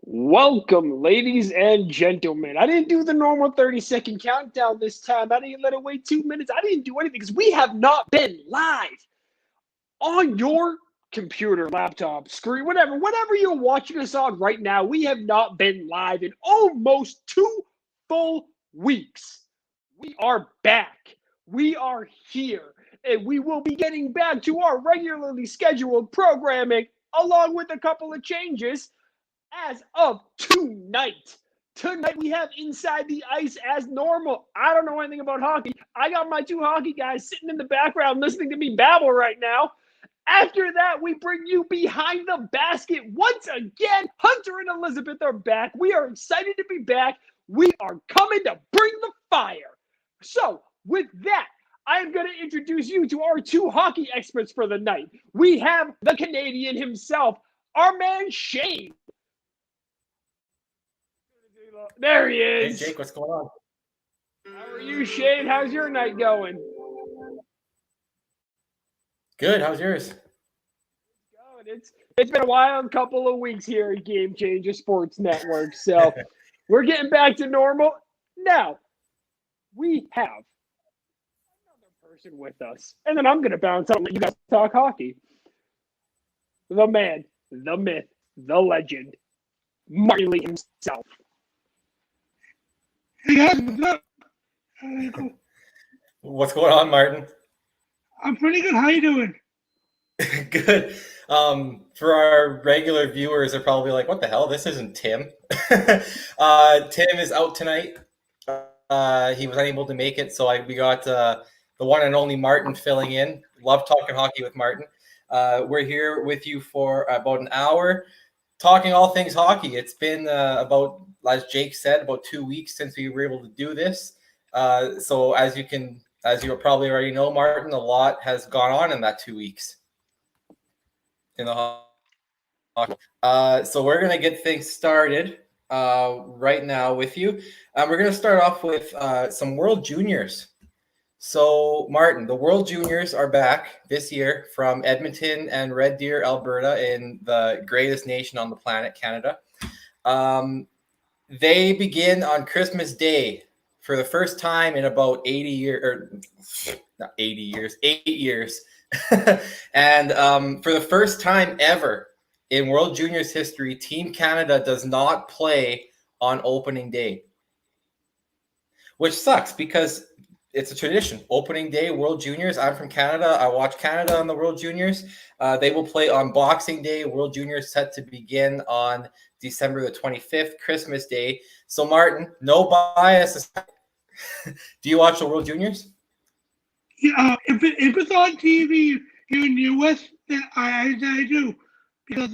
Welcome, ladies and gentlemen. I didn't do the normal 30-second countdown this time. I didn't let it wait 2 minutes. I didn't do anything because we have not been live on your computer, laptop, screen, whatever you're watching us on right now. We have not been live in almost 2 full weeks. We are back. We are here. And we will be getting back to our regularly scheduled programming along with a couple of changes as of tonight. Tonight we have Inside the Ice as normal. I don't know anything about hockey. I got my two hockey guys sitting in the background listening to me babble right now. After that, we bring you Behind the Basket once again. Hunter and Elizabeth are back. We are excited to be back. We are coming to bring the fire. So, with that, I am going to introduce you to our two hockey experts for the night. We have the Canadian himself, our man Shane. There he is. Hey, Jake, what's going on? How are you, Shane? How's your night going? Good. How's yours? It's been a wild couple of weeks here at Game Changer Sports Network, so we're getting back to normal. Now, we have another person with us, and then I'm going to bounce out and let you guys talk hockey. The man, the myth, the legend, Martin Lee himself. Hey guys, what's up? What's going on, Martin? I'm pretty good. How you doing? Good. For our regular viewers, they're probably like, "What the hell? This isn't Tim." Tim is out tonight. He was unable to make it, so we got the one and only Martin filling in. Love talking hockey with Martin. We're here with you for about an hour, talking all things hockey. It's been about, as Jake said, about 2 weeks since we were able to do this. So as you probably already know, Martin, a lot has gone on in that 2 weeks in the hockey. So we're gonna get things started right now with you. We're gonna start off with some World Juniors. So, Martin, the World Juniors are back this year from Edmonton and Red Deer, Alberta, in the greatest nation on the planet, Canada. They begin on Christmas Day for the first time in about 80 years, or not 80 years, 8 years. And for the first time ever in World Juniors history, Team Canada does not play on opening day, which sucks because it's a tradition. Opening day, World Juniors. I'm from Canada. I watch Canada on the World Juniors. They will play on Boxing Day. World Juniors set to begin on December the 25th, Christmas Day. So, Martin, no bias. Do you watch the World Juniors? Yeah, if it's on TV here in the U.S., then I do because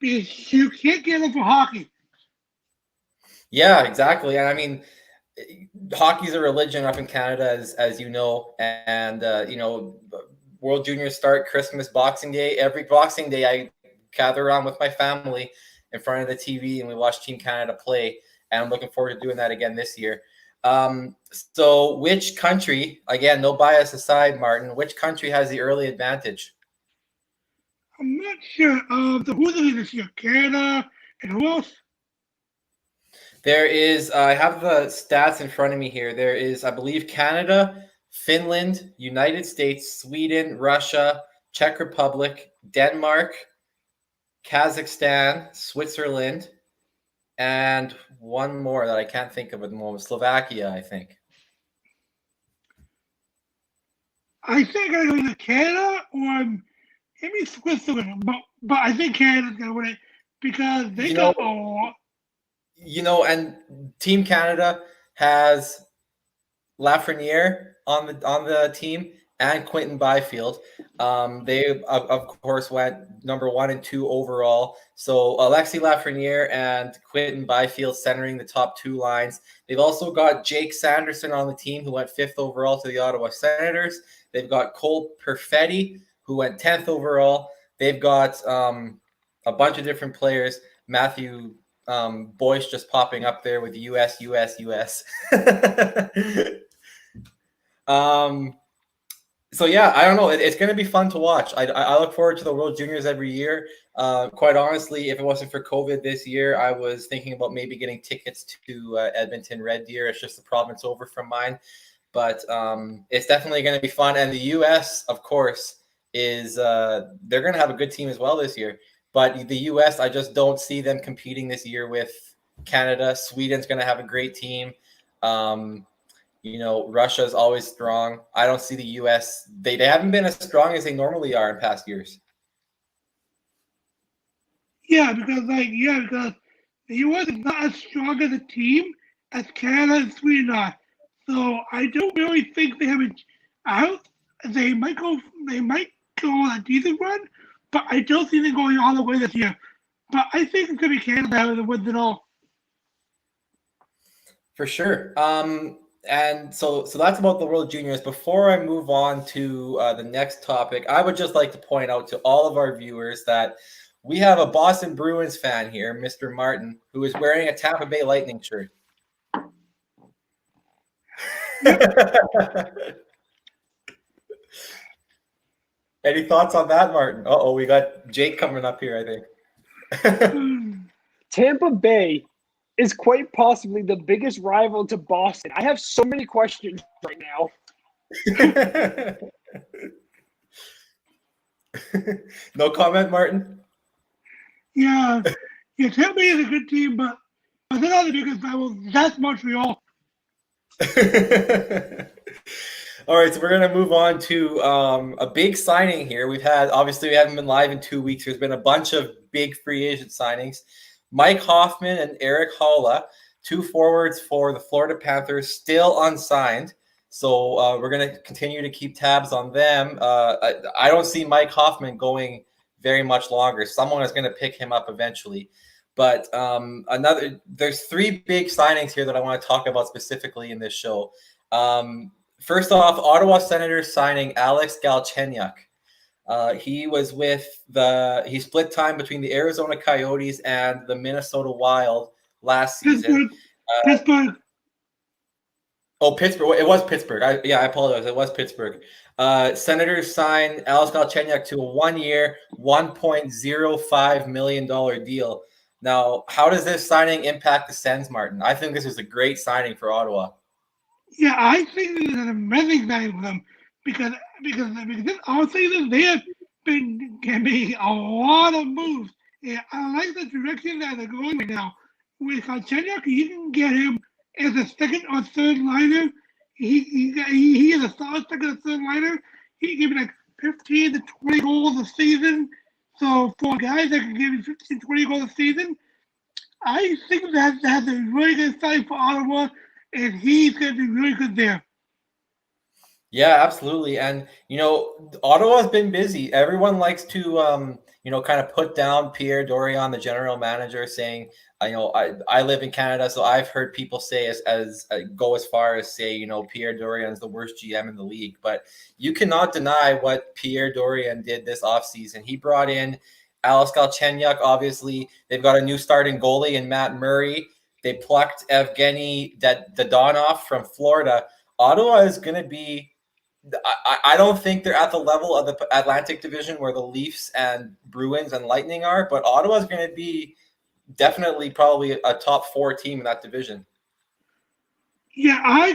you can't get it for hockey. Yeah, exactly. And I mean, hockey's a religion up in Canada, as you know, and World Juniors start Christmas, Boxing Day. Every Boxing Day, I gather around with my family in front of the TV and we watch Team Canada play. And I'm looking forward to doing that again this year. So which country, again, no bias aside, Martin, which country has the early advantage? I'm not sure. Who's the leader here? Canada and who else? There is, I have the stats in front of me here. There is, I believe, Canada, Finland, United States, Sweden, Russia, Czech Republic, Denmark, Kazakhstan, Switzerland, and one more that I can't think of at the moment, Slovakia, I think. I think I'm going to Canada or maybe Switzerland, but I think Canada's going to win it because they got a lot. And Team Canada has Lafreniere on the team and Quinton Byfield. They of course went number 1 and 2 overall. So Alexis Lafreniere and Quinton Byfield centering the top 2 lines. They've also got Jake Sanderson on the team, who went 5th overall to the Ottawa Senators. They've got Cole Perfetti, who went 10th overall. They've got a bunch of different players. Matthew Boyce just popping up there with US. So yeah, I don't know. It's going to be fun to watch. I look forward to the World Juniors every year. Quite honestly, if it wasn't for COVID this year, I was thinking about maybe getting tickets to Edmonton Red Deer. It's just the province over from mine, but it's definitely going to be fun. And the U.S., of course, is they're going to have a good team as well this year. But the U.S., I just don't see them competing this year with Canada. Sweden's going to have a great team. Russia's always strong. I don't see the U.S. They haven't been as strong as they normally are in past years. Yeah, because the U.S. is not as strong as a team as Canada and Sweden are. So I don't really think they have it out. They might go on a decent run, but I don't see them going all the way this year. But I think it's gonna be Canada that wins it all. For sure. And so that's about the World Juniors. Before I move on to the next topic, I would just like to point out to all of our viewers that we have a Boston Bruins fan here, Mr. Martin, who is wearing a Tampa Bay Lightning shirt. Any thoughts on that, Martin? Uh-oh, we got Jake coming up here, I think. Tampa Bay is quite possibly the biggest rival to Boston. I have so many questions right now. No comment, Martin? Yeah, Tampa Bay is a good team, but they're not the biggest rival. That's Montreal. All right, so we're going to move on to a big signing here. We haven't been live in 2 weeks. There's been a bunch of big free agent signings. Mike Hoffman and Erik Haula, two forwards for the Florida Panthers, still unsigned. So we're going to continue to keep tabs on them. I don't see Mike Hoffman going very much longer. Someone is going to pick him up eventually. But there's three big signings here that I want to talk about specifically in this show. First off, Ottawa Senators signing Alex Galchenyuk. He split time between the Arizona Coyotes and the Minnesota Wild last season. Pittsburgh. Pittsburgh. It was Pittsburgh. I apologize. It was Pittsburgh. Senators signed Alex Galchenyuk to a 1-year, $1.05 million deal. Now, how does this signing impact the Sens, Martin? I think this is a great signing for Ottawa. Yeah, I think this is an amazing signing for them because this offseason they have been making a lot of moves. Yeah, I like the direction that they're going right now. With Galchenyuk, you can get him as a second or third liner. He is a solid second or third liner. He can give you like 15 to 20 goals a season. So for guys that can give you 15 to 20 goals a season, I think that's a really good sign for Ottawa, and he's going to be really good there. Yeah, absolutely. And, Ottawa's been busy. Everyone likes to, kind of put down Pierre Dorion, the general manager, saying, I live in Canada, so I've heard people say go as far as say, Pierre Dorion is the worst GM in the league. But you cannot deny what Pierre Dorion did this offseason. He brought in Alex Galchenyuk, obviously. They've got a new starting goalie in Matt Murray. They plucked Evgeny Dadonov from Florida. Ottawa is going to be I don't think they're at the level of the Atlantic Division where the Leafs and Bruins and Lightning are, but Ottawa is going to be definitely probably a top 4 team in that division. Yeah, I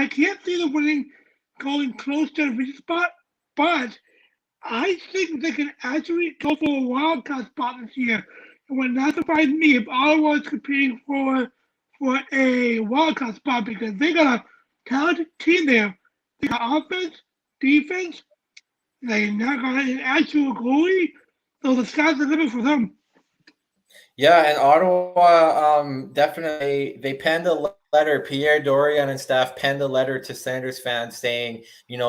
can't see them going close to the spot, but I think they can actually go for a wild card spot this year. It would not surprise me if Ottawa is competing for a wild card spot because they got a talented team there. They got offense, defense. They now got an actual goalie, so the sky's the limit for them. Yeah, and Ottawa definitely they penned a letter. Pierre Dorion and staff penned a letter to Senators fans saying, we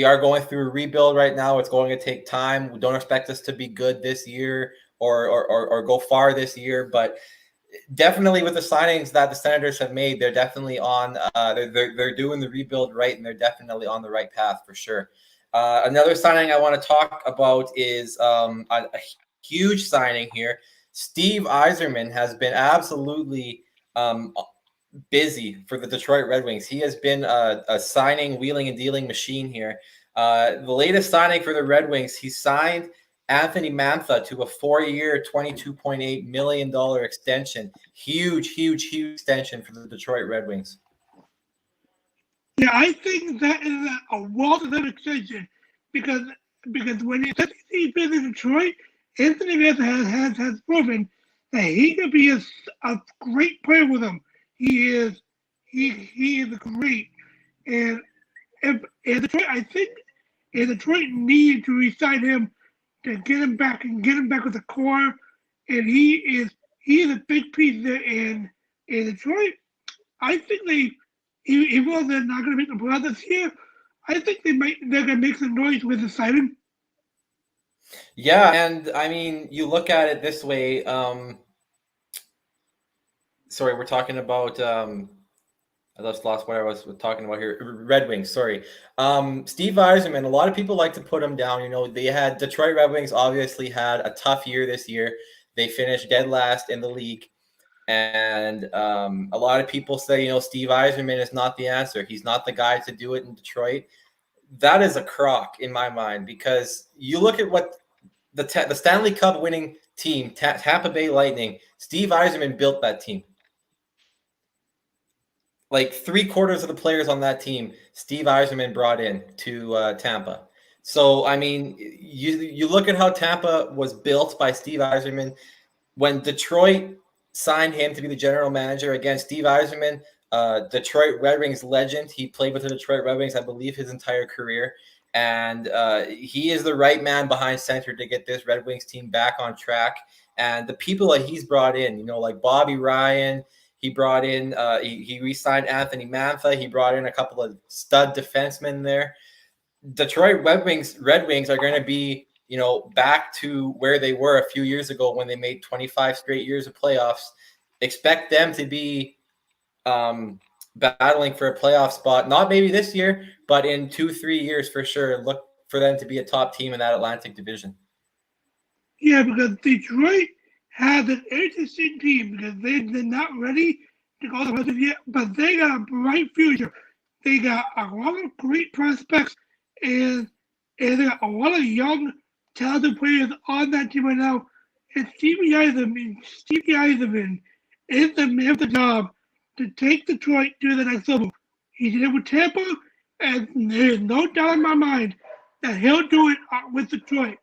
are going through a rebuild right now. It's going to take time. We don't expect us to be good this year or go far this year, but definitely with the signings that the Senators have made, they're definitely on. They're doing the rebuild right, and they're definitely on the right path for sure. Another signing I want to talk about is a huge signing here. Steve Yzerman has been absolutely busy for the Detroit Red Wings. He has been a signing, wheeling, and dealing machine here. The latest signing for the Red Wings, he signed Anthony Mantha to a 4-year, $22.8 million extension. Huge, huge, huge extension for the Detroit Red Wings. Yeah, I think that is a well-deserved extension because when he's been in Detroit, Anthony Mantha has proven that he can be a great player with him. He is great, and Detroit, I think, Detroit need to re-sign him to get him back with the core, and he is a big piece there in Detroit. I think even though they're not going to make the playoffs this year, I think they're going to make some noise with the signing. Yeah, and I mean, you look at it this way. Sorry, we're talking about. I just lost what I was talking about here. Red Wings, sorry. Steve Yzerman, a lot of people like to put him down. You know, they had Detroit Red Wings obviously had a tough year this year. They finished dead last in the league. And a lot of people say, you know, Steve Yzerman is not the answer. He's not the guy to do it in Detroit. That is a crock in my mind because you look at what the Stanley Cup winning team, Tampa Bay Lightning, Steve Yzerman built that team. Like 3/4 of the players on that team, Steve Yzerman brought in to Tampa. So, I mean, you look at how Tampa was built by Steve Yzerman. When Detroit signed him to be the general manager, again, Steve Yzerman, Detroit Red Wings legend. He played with the Detroit Red Wings, I believe, his entire career. And he is the right man behind center to get this Red Wings team back on track. And the people that he's brought in, you know, like Bobby Ryan, he brought in, he re-signed Anthony Mantha. He brought in a couple of stud defensemen there. Detroit Red Wings are going to be, you know, back to where they were a few years ago when they made 25 straight years of playoffs. Expect them to be battling for a playoff spot, not maybe this year, but in 2-3 years for sure. Look for them to be a top team in that Atlantic division. Yeah, because Detroit has an interesting team because they're not ready to go to the playoffs yet, but they got a bright future. They got a lot of great prospects and they got a lot of young, talented players on that team right now. And Stevie Yzerman is the man of the job to take Detroit to the next level. He did it with Tampa, and there's no doubt in my mind that he'll do it with Detroit.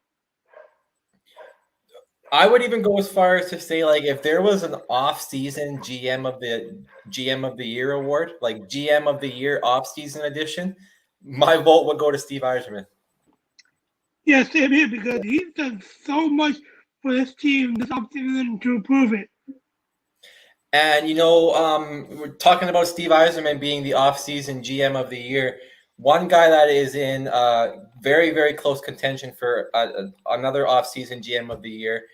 I would even go as far as to say, like, if there was an off-season GM of the Year award, like GM of the Year off-season edition, my vote would go to Steve Yzerman. Yes, same here, because he's done so much for this team this offseason to improve it. And, you know, we're talking about Steve Yzerman being the off-season GM of the Year. One guy that is in very, very close contention for another off-season GM of the Year.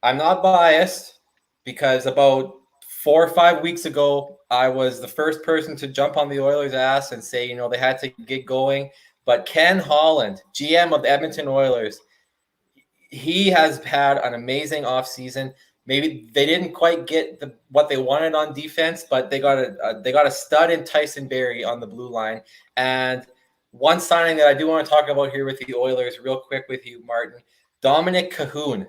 I'm not biased because about 4 or 5 weeks ago, I was the first person to jump on the Oilers' ass and say, you know, they had to get going. But Ken Holland, GM of the Edmonton Oilers, he has had an amazing offseason. Maybe they didn't quite get what they wanted on defense, but they got a stud in Tyson Barrie on the blue line. And one signing that I do want to talk about here with the Oilers real quick with you, Martin, Dominic Cahoon.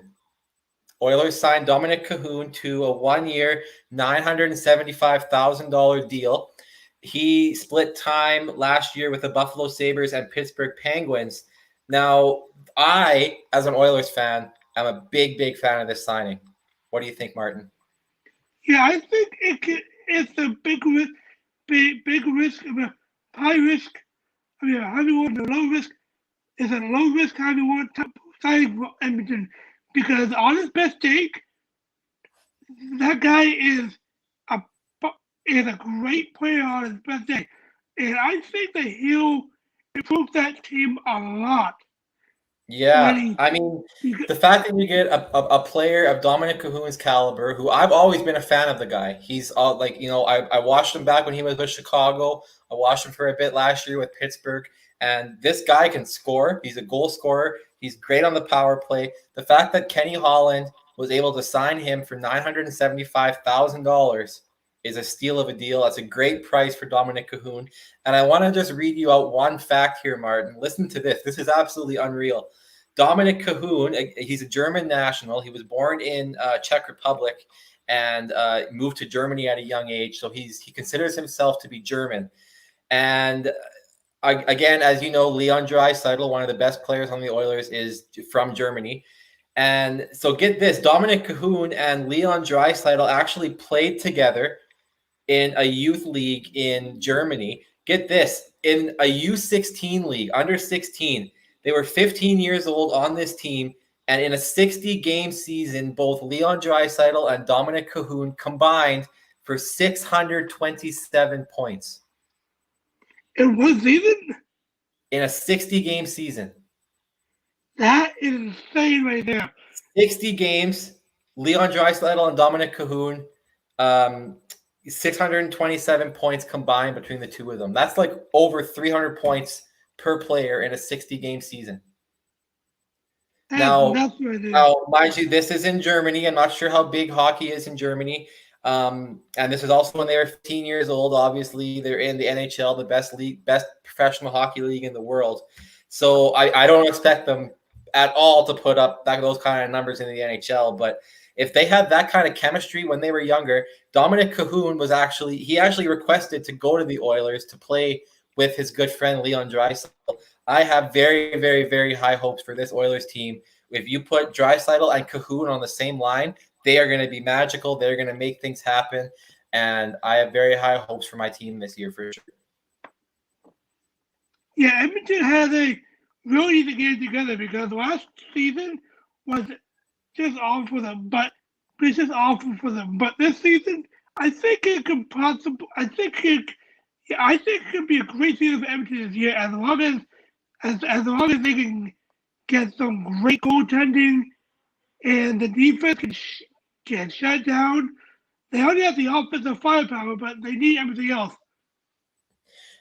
Oilers signed Dominic Cahoon to a 1-year, $975,000 deal. He split time last year with the Buffalo Sabres and Pittsburgh Penguins. Now, I, as an Oilers fan, am a big, big fan of this signing. What do you think, Martin? Yeah, I think it's a big risk, high risk. I mean, how do you want the low risk? It's a low risk, how do you want top signing for Edmonton? Because on his best day, that guy is a great player on his best day. And I think that he'll improve that team a lot. Yeah, I mean, the fact that you get a player of Dominic Cahoon's caliber, who I've always been a fan of the guy. He's like, you know, I watched him back when he was with Chicago. I watched him for a bit last year with Pittsburgh. And this guy can score. He's a goal scorer. He's great on the power play. The fact that Kenny Holland was able to sign him for $975,000 is a steal of a deal. That's a great price for Dominic Cahoon. And I want to just read you out one fact here, Martin. Listen to this. This is absolutely unreal. Dominic Cahoon, he's a German national. He was born in Czech Republic and moved to Germany at a young age. So he considers himself to be German. And again, as you know, Leon Draisaitl, one of the best players on the Oilers, is from Germany. And so get this, Dominic Cahoon and Leon Draisaitl actually played together in a youth league in Germany. Get this, in a U16 league, under 16, they were 15 years old on this team. And in a 60-game season, both Leon Draisaitl and Dominic Cahoon combined for 627 points. In one season? In a 60-game season. That is insane right there. 60 games, Leon Draisaitl and Dominic Cahoon, 627 points combined between the two of them. That's like over 300 points per player in a 60-game season. Now, mind you, this is in Germany. I'm not sure how big hockey is in Germany. And this is also when they were 15 years old. Obviously, they're in the NHL, the best league, best professional hockey league in the world. So I don't expect them at all to put up those kind of numbers in the NHL. But if they had that kind of chemistry when they were younger, Dominic Cahoon was actually requested to go to the Oilers to play with his good friend Leon Draisaitl. I have very, very, very high hopes for this Oilers team. If you put Draisaitl and Cahoon on the same line, they are going to be magical. They're going to make things happen. And I have very high hopes for my team this year for sure. Yeah, Edmonton had a really easy game together because last season was just awful for them. But this season, I think it could possibly. I think it could be a great season for Edmonton this year as long as they can get some great goaltending and the defense can shut down. They only have the offensive firepower, but they need everything else.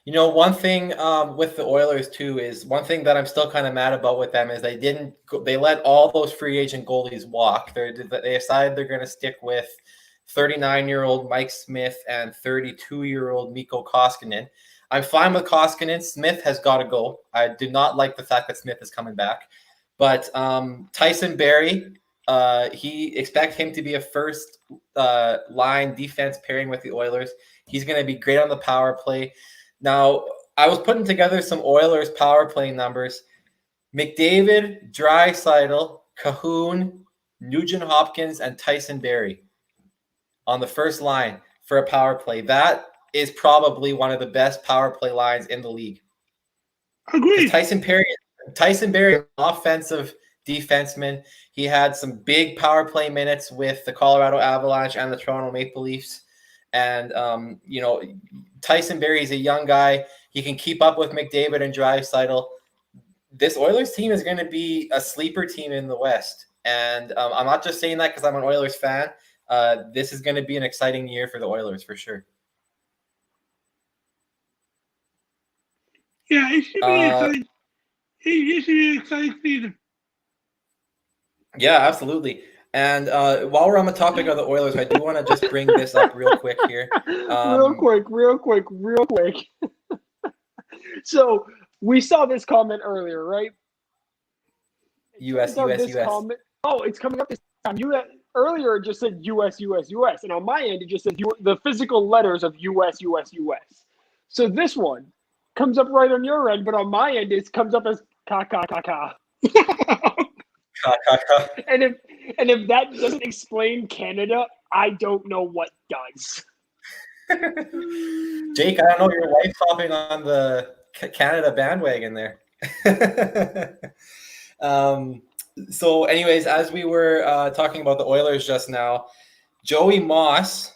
You know, one thing with the Oilers too is one thing that I'm still kind of mad about with them is they let all those free agent goalies walk. They decided they're going to stick with 39-year-old Mike Smith and 32-year-old Mikko Koskinen. I'm fine with Koskinen. Smith has got to go. I do not like the fact that Smith is coming back. But Tyson Barrie, he expect him to be a first line defense pairing with the Oilers. He's going to be great on the power play. Now, I was putting together some Oilers power play numbers. McDavid, Draisaitl, Cahoon, Nugent Hopkins, and Tyson Barrie on the first line for a power play. That is probably one of the best power play lines in the league. Agreed. Tyson Barrie, offensive defenseman. He had some big power play minutes with the Colorado Avalanche and the Toronto Maple Leafs. And, Tyson Barrie is a young guy. He can keep up with McDavid and Draisaitl. This Oilers team is going to be a sleeper team in the West. And I'm not just saying that because I'm an Oilers fan. This is going to be an exciting year for the Oilers for sure. Yeah, it should be exciting. It should be an exciting season. Yeah, absolutely. And while we're on the topic of the Oilers, I do want to just bring this up real quick here. Real quick. So we saw this comment earlier, right? US. Comment, it's coming up this time. Earlier it just said US. And on my end, it just said the physical letters of US. So this one comes up right on your end, but on my end, it comes up as ka. And if that doesn't explain Canada, I don't know what does. Jake, I don't know, your wife's hopping on the Canada bandwagon there. So anyways, as we were talking about the Oilers just now, Joey Moss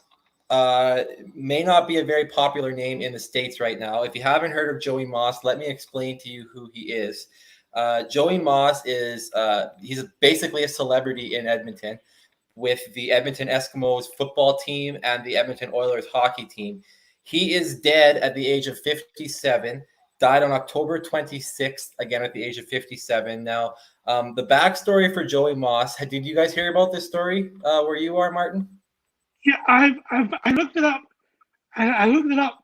may not be a very popular name in the States right now. If you haven't heard of Joey Moss, let me explain to you who he is. Joey Moss is he's basically a celebrity in Edmonton with the Edmonton Eskimos football team and the Edmonton Oilers hockey team. He is dead at the age of 57, died on October 26th, again at the age of 57. Now, the backstory for Joey Moss, did you guys hear about this story where you are, Martin? Yeah, I looked it up I looked it up.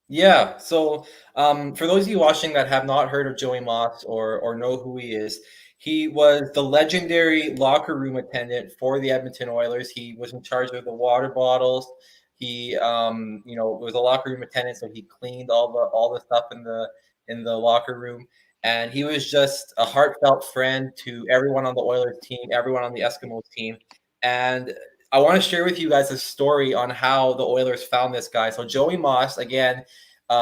Yeah. So, for those of you watching that have not heard of Joey Moss or know who he is, he was the legendary locker room attendant for the Edmonton Oilers. He was in charge of the water bottles. He, was a locker room attendant, so he cleaned all the stuff in the locker room. And he was just a heartfelt friend to everyone on the Oilers team, everyone on the Eskimos team. And I want to share with you guys a story on how the Oilers found this guy. So Joey Moss, again, he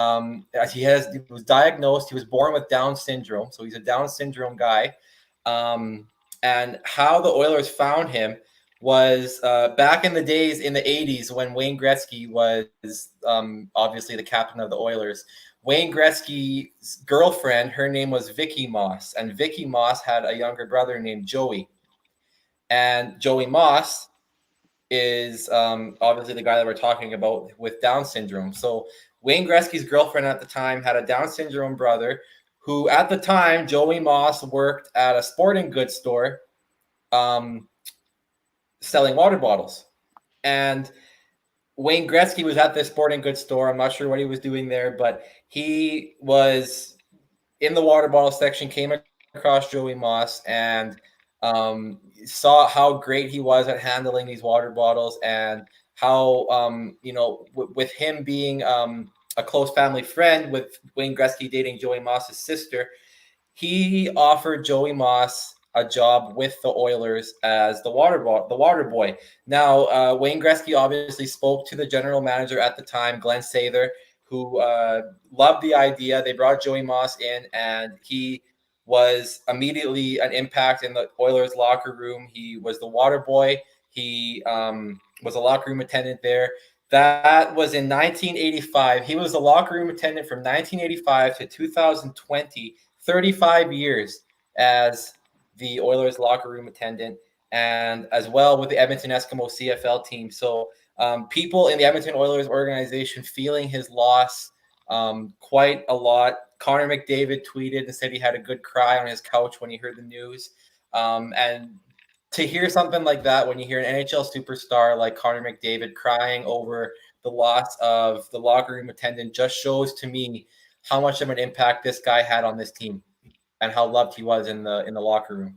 was diagnosed. He was born with Down syndrome, so he's a Down syndrome guy. And how the Oilers found him was back in the days in the 80s when Wayne Gretzky was obviously the captain of the Oilers. Wayne Gretzky's girlfriend, her name was Vicky Moss, and Vicky Moss had a younger brother named Joey. And Joey Moss is obviously the guy that we're talking about with Down syndrome. So Wayne Gretzky's girlfriend at the time had a Down syndrome brother who, at the time, Joey Moss worked at a sporting goods store selling water bottles. And Wayne Gretzky was at this sporting goods store. I'm not sure what he was doing there, but he was in the water bottle section, came across Joey Moss, and saw how great he was at handling these water bottles, and how with him being a close family friend with Wayne Gretzky dating Joey Moss's sister, he offered Joey Moss a job with the Oilers as the water boy. Now, Wayne Gretzky obviously spoke to the general manager at the time, Glenn Sather, who loved the idea. They brought Joey Moss in, and he was immediately an impact in the Oilers locker room. He was the water boy. He was a locker room attendant there. That was in 1985. He was a locker room attendant from 1985 to 2020, 35 years as the Oilers locker room attendant, and as well with the Edmonton Eskimos CFL team. So people in the Edmonton Oilers organization feeling his loss quite a lot. Connor McDavid tweeted and said he had a good cry on his couch when he heard the news. And to hear something like that, when you hear an NHL superstar like Connor McDavid crying over the loss of the locker room attendant, just shows to me how much of an impact this guy had on this team and how loved he was in the locker room.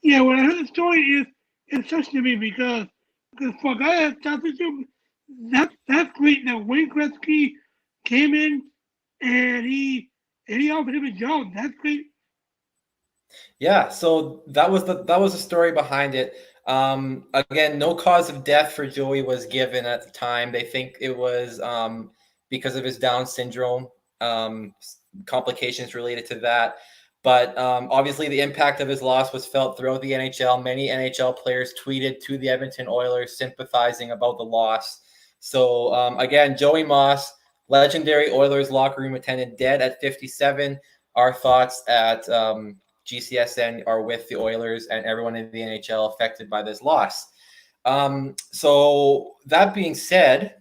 Yeah, when I heard the story, it's touched to me because for a guy that's Down syndrome, that's great. Now Wayne Gretzky came in and he offered him a job. That's great. Yeah, so that was the story behind it. Again, no cause of death for Joey was given at the time. They think it was because of his Down syndrome, complications related to that. But obviously, the impact of his loss was felt throughout the NHL. Many NHL players tweeted to the Edmonton Oilers sympathizing about the loss. So again, Joey Moss, legendary Oilers locker room attendant, dead at 57. Our thoughts at GCSN are with the Oilers and everyone in the NHL affected by this loss. So that being said,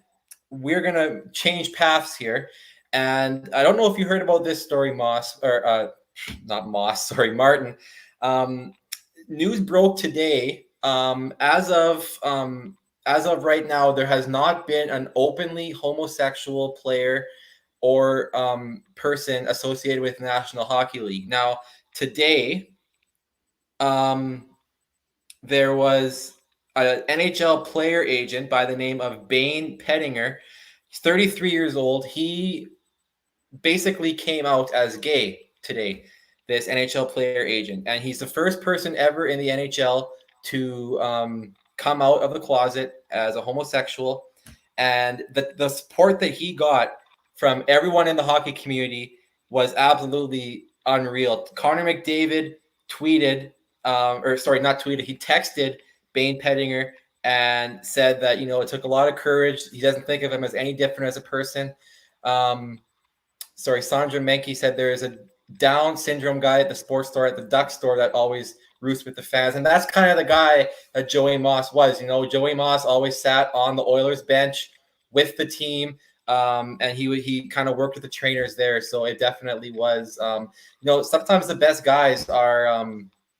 we're going to change paths here. And I don't know if you heard about this story, Martin. News broke today. As of right now, there has not been an openly homosexual player or person associated with the National Hockey League. Now, today, there was an NHL player agent by the name of Bane Pettinger. He's 33 years old. He basically came out as gay today, this NHL player agent. And he's the first person ever in the NHL to come out of the closet as a homosexual. And the support that he got from everyone in the hockey community was absolutely unreal. Connor McDavid tweeted, he texted Bane Pettinger and said that, it took a lot of courage. He doesn't think of him as any different as a person. Sandra Menke said there is a Down syndrome guy at the sports store, at the Duck store, that always roosts with the fans. And that's kind of the guy that Joey Moss was. Joey Moss always sat on the Oilers bench with the team. And he kind of worked with the trainers there. So it definitely was, sometimes the best guys are,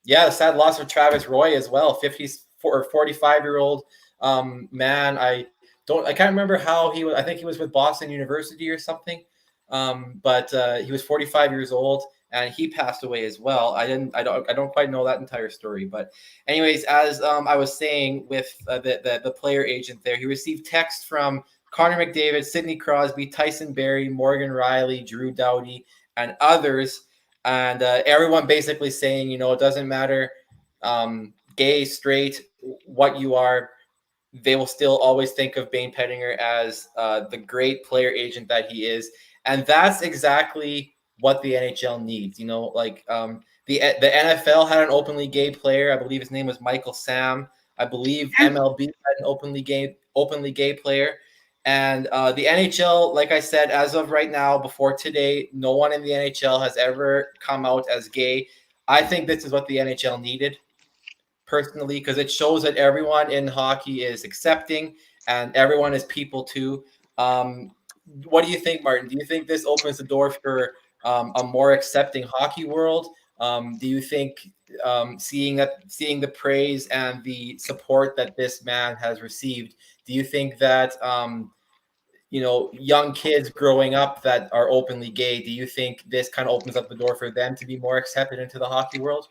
the sad loss of Travis Roy as well, 44 or 45-year-old man, I can't remember how he was. I think he was with Boston University or something. But he was 45 years old and he passed away as well. I don't quite know that entire story, but anyways, as I was saying with the player agent there, he received text from Connor McDavid, Sidney Crosby, Tyson Barrie, Morgan Riley, Drew Doughty, and others, and everyone basically saying, it doesn't matter, gay, straight, what you are, they will still always think of Bane Pettinger as the great player agent that he is. And that's exactly what the NHL needs. The NFL had an openly gay player. I believe his name was Michael Sam. I believe MLB had an openly gay player. And the NHL, like I said, as of right now, before today, no one in the NHL has ever come out as gay. I think this is what the NHL needed, personally, because it shows that everyone in hockey is accepting and everyone is people too. What do you think, Martin? Do you think this opens the door for a more accepting hockey world? Do you think seeing the praise and the support that this man has received, do you think that young kids growing up that are openly gay, do you think this kind of opens up the door for them to be more accepted into the hockey world?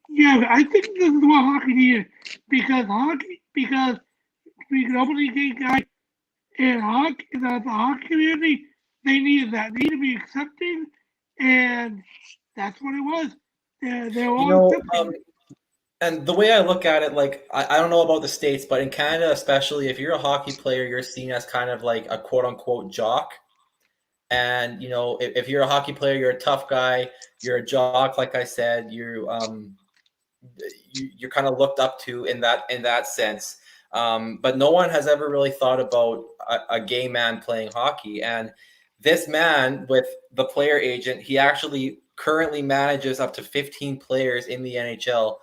Yeah, I think this is what hockey needed because we can openly gay guy in hockey, the hockey community, they needed that. They need to be accepting, and that's what it was. They're all accepting. And the way I look at it, like, I don't know about the States, but in Canada especially, if you're a hockey player, you're seen as kind of like a quote-unquote jock. And, if you're a hockey player, you're a tough guy, you're a jock, like I said, you're kind of looked up to in that sense. But no one has ever really thought about a gay man playing hockey. And this man, with the player agent, he actually currently manages up to 15 players in the NHL.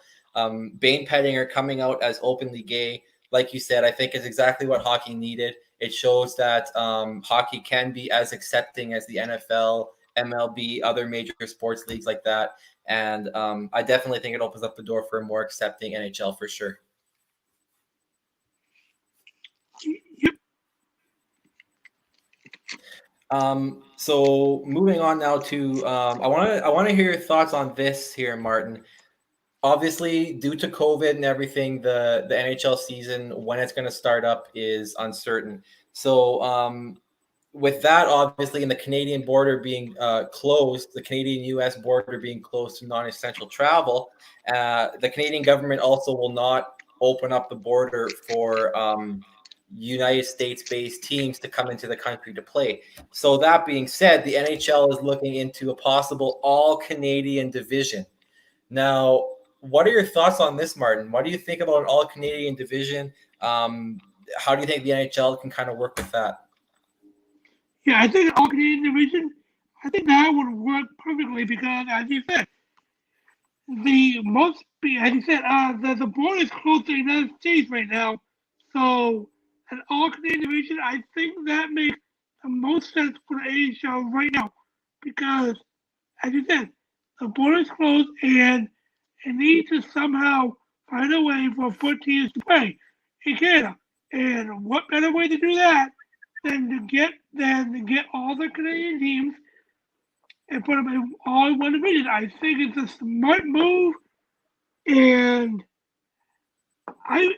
Bane Pettinger coming out as openly gay, like you said, I think is exactly what hockey needed. It shows that hockey can be as accepting as the NFL, MLB, other major sports leagues like that. And I definitely think it opens up the door for a more accepting NHL for sure. Yep. So moving on now to I want to hear your thoughts on this here, Martin. Obviously, due to COVID and everything, the NHL season, when it's going to start up, is uncertain. So with that, obviously, and the Canadian border being closed, the Canadian-U.S. border being closed to non-essential travel, the Canadian government also will not open up the border for United States-based teams to come into the country to play. So that being said, the NHL is looking into a possible all-Canadian division. Now, what are your thoughts on this, Martin? What do you think about an all-Canadian division? How do you think the NHL can kind of work with that? Yeah, I think all Canadian division, I think that would work perfectly because, as you said, the border is close to the United States right now. So, an all Canadian division, I think that makes the most sense for the AHL right now because, as you said, the border is closed and it needs to somehow find a way for 4 teams to play in Canada. And what better way to do that than to get all the Canadian teams and put them all in one division? I think it's a smart move, and I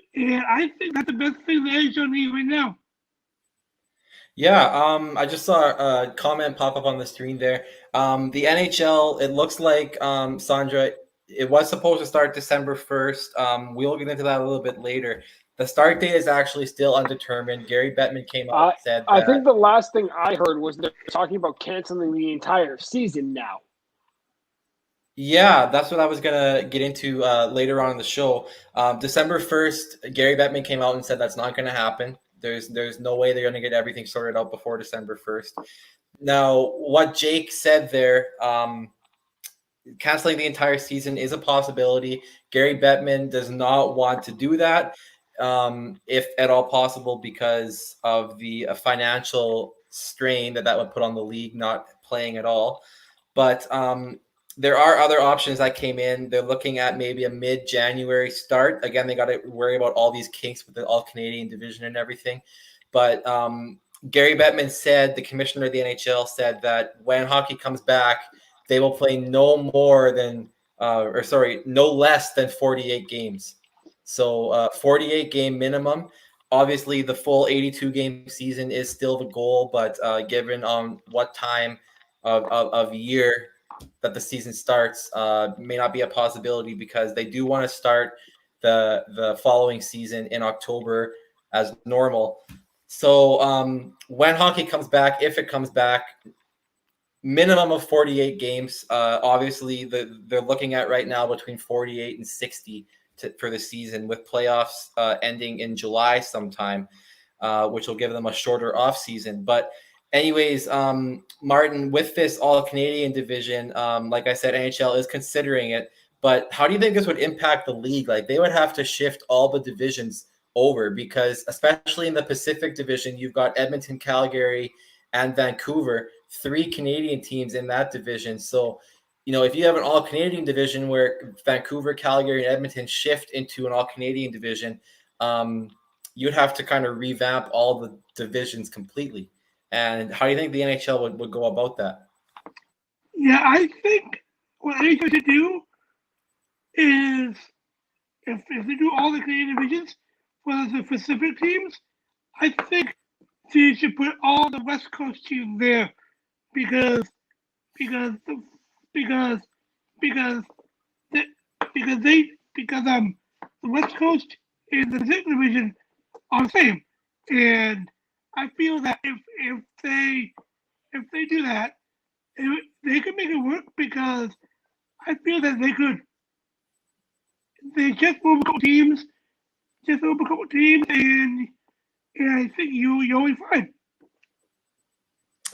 think that's the best thing the NHL needs right now. Yeah, I just saw a comment pop up on the screen there. The NHL, it looks like, Sandra, it was supposed to start December 1st. We'll get into that a little bit later. The start date is actually still undetermined. Gary Bettman came out and said that. I think the last thing I heard was they're talking about canceling the entire season now. Yeah, that's what I was going to get into later on in the show. December 1st, Gary Bettman came out and said that's not going to happen. There's no way they're going to get everything sorted out before December 1st. Now, what Jake said there, canceling the entire season is a possibility. Gary Bettman does not want to do that, if at all possible, because of the financial strain that would put on the league not playing at all. But there are other options that came in. They're looking at maybe a mid-January start. Again, they got to worry about all these kinks with the All-Canadian division and everything. But Gary Bettman said, the commissioner of the NHL said that when hockey comes back, they will play no less than 48 games. So 48 game minimum. Obviously, the full 82 game season is still the goal, but given on what time of year that the season starts, may not be a possibility because they do want to start the following season in October as normal. So when hockey comes back, if it comes back, minimum of 48 games. Obviously, they're looking at right now between 48 and 60 for the season, with playoffs ending in July sometime, which will give them a shorter off season. But anyways, Martin, with this All-Canadian division, like I said, NHL is considering it. But how do you think this would impact the league? Like, they would have to shift all the divisions over because, especially in the Pacific Division, you've got Edmonton, Calgary, and Vancouver, 3 Canadian teams in that division. So, if you have an All-Canadian division where Vancouver, Calgary, and Edmonton shift into an All-Canadian division, you'd have to kind of revamp all the divisions completely. And how do you think the NHL would go about that? Yeah, I think what NHL should do is, if they do all the Canadian divisions, whether the Pacific teams, I think they should put all the West Coast teams there because the West Coast and the Pacific division are the same, and I feel that if they do that, they could make it work because I feel that they just move a couple teams, and I think you'll be fine.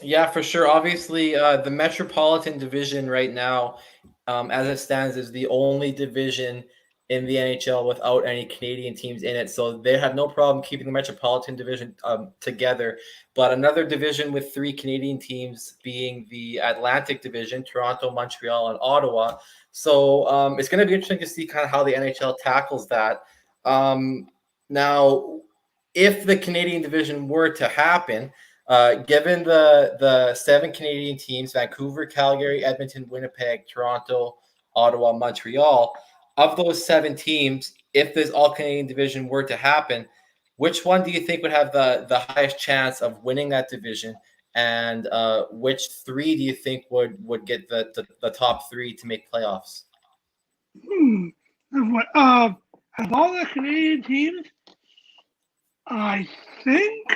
Yeah, for sure. Obviously, the Metropolitan Division right now, as it stands, is the only division in the NHL without any Canadian teams in it. So they have no problem keeping the Metropolitan Division together. But another division with 3 Canadian teams being the Atlantic Division, Toronto, Montreal, and Ottawa. So it's going to be interesting to see kind of how the NHL tackles that. Now, if the Canadian division were to happen, given the 7 Canadian teams, Vancouver, Calgary, Edmonton, Winnipeg, Toronto, Ottawa, Montreal, of those 7 teams, if this All-Canadian division were to happen, which one do you think would have the highest chance of winning that division? And which 3 do you think would get the top 3 to make playoffs? Of all the Canadian teams, I think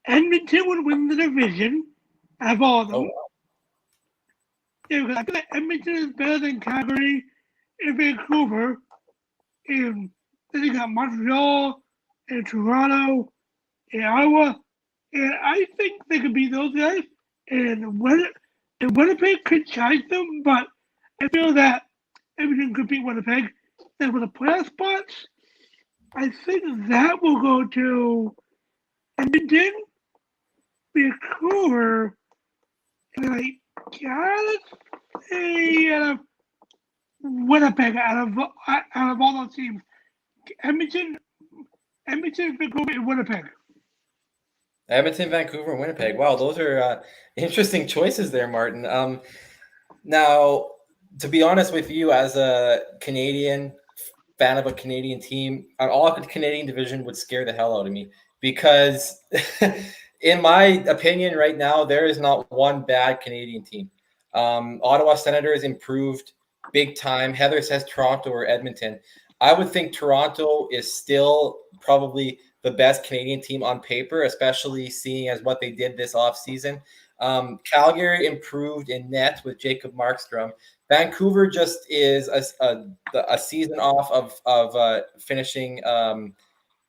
Edmonton would win the division out of all of them. Oh. Yeah, because I feel like Edmonton is better than Calgary and Vancouver. And then you got Montreal and Toronto and Ottawa. And I think they could beat those guys. And Winnipeg could challenge them, but I feel that Edmonton could beat Winnipeg. And with the playoff spots, I think that will go to Edmonton, Vancouver, and I gotta say Winnipeg out of all those teams. Edmonton, Vancouver, and Winnipeg. Edmonton, Vancouver, and Winnipeg. Wow, those are interesting choices there, Martin. Now, to be honest with you, as a Canadian fan of a Canadian team, an all-Canadian division would scare the hell out of me because, in my opinion, right now, there is not one bad Canadian team. Ottawa Senators improved big time. Heather says Toronto or Edmonton. I would think Toronto is still probably the best Canadian team on paper, especially seeing as what they did this offseason. Calgary improved in net with Jacob Markstrom. Vancouver just is a season off of finishing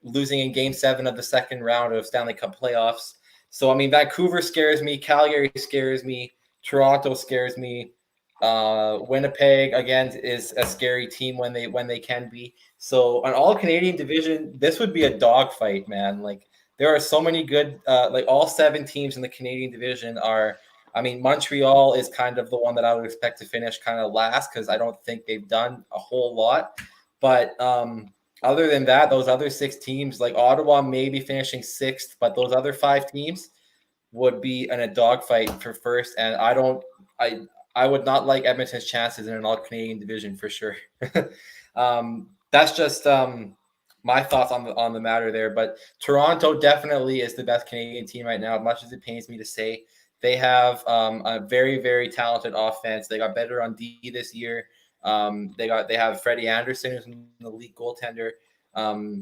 losing in Game 7 of the second round of Stanley Cup playoffs. So, I mean, Vancouver scares me. Calgary scares me. Toronto scares me. Winnipeg, again, is a scary team when they can be. So, an all-Canadian division, this would be a dogfight, man. Like, there are so many good, like all 7 teams in the Canadian division are I mean, Montreal is kind of the one that I would expect to finish kind of last because I don't think they've done a whole lot. But other than that, those other 6 teams, like Ottawa may be finishing 6th, but those other 5 teams would be in a dogfight for first. And I would not like Edmonton's chances in an all-Canadian division for sure. That's just my thoughts on the matter there. But Toronto definitely is the best Canadian team right now, much as it pains me to say. They have a very, very talented offense. They got better on D this year. They have Freddie Anderson, who's an elite goaltender.